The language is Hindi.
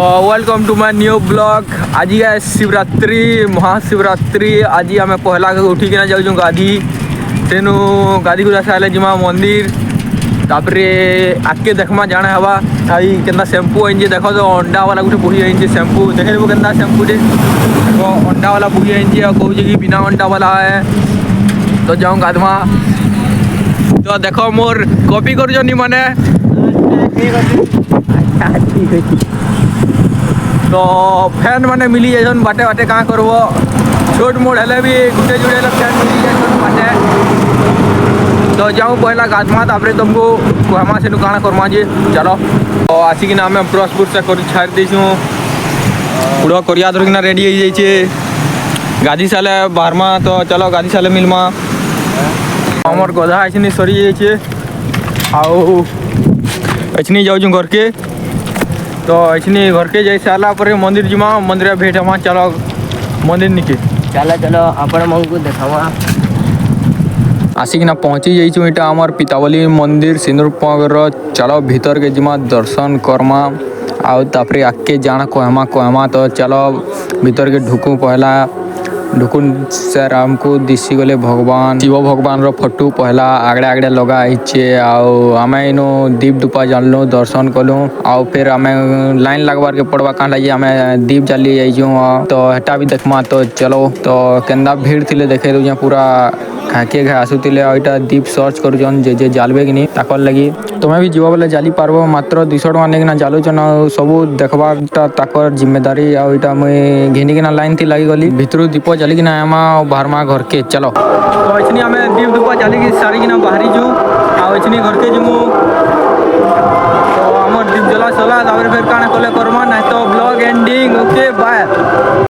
Welcome to my new blog. आज है शिवरात्रि महाशिवरात्रि। आज आम पहला उठिकिना जाऊँ गाधी तेणु गाधी को आसाले जिमा मंदिर तापरे आगे देखमा जाने हवा आई केना शैम्पू आइजे देख तो अंडा वाला गोटे बुही आइजे शैम्पू देखे देव के शैम्पूटे तो अंडा वाला बुही आइजे और कहूँ कि बिना अंडा वाला है तो जाऊँ गाधमा। तो देख मोर कॉपी कर माने तो फैन मैंने मिली जाए बाटे बाटे कहाँ करब छोट मोट हेले भी गुटे जुड़े फैन मिली जाए बाटे। तो जाऊँ पहला गाधमा तापर तुमको कहमा से काଣା करमा जे चलो। तो आसिकिना आम ब्रश बुरश कर छाड़ देछूँ पूरा करिया धरकिना रेडी हो जाइए गाधी साले बाहरमा। तो चलो गाधी साले मिलमा हमर गधा ऐसे सरी जाइए आउ ऐसे जाऊँ घर के। तो ऐसे घर के जाई सारा पर मंदिर जिमा मंदिर भेट हमा चलो मंदिर निके चलो चलो आपण मन को देखावा। आसिकिना पहुँची जाइछुँ इटा आमर पितावली मंदिर सिंदूरपगर। चलो भीतर के जिमा दर्शन करमा आउ तापरे आके जाना कहमा। तो चलो भीतर के ढुकू पहला ढुकुन सर हमको दिशी गले भगवान शिव भगवान रो फोटो पहला आगड़े आगड़े लगा आइछे आउ आम इनो दीप दुपा जानलु दर्शन कलु आउ फिर आम लाइन लगवार के पड़वा कहाँ लगे आम दीप जाली जाइछुँ तो हेटा भी देखमा। तो चलो तो केंदा भीड़ थिले देखे दो पूरा खाके घा आसुतिले आइटा दीप सर्च करुछन जे जालबे कि नहीं ताकर लगी तुम्हें भी जीव बोले जाली पारबो मात्र 200 टका नेकिना जालुछन सबू देखबारटा ताकर जिम्मेदारी आइटा मुई घिनिकिना लाइन थी लगी गली भितरू दीप जालिकिना आमा बाहरमा घर के चलो। तो ऐसे आम दीप दुपा जालिकी सारिकिना बाहरी जू आने घर के जमु तो आम दीप जला सला फिर काଣା कले करमा ना तो ब्लॉग एंडिंग ओके बाय।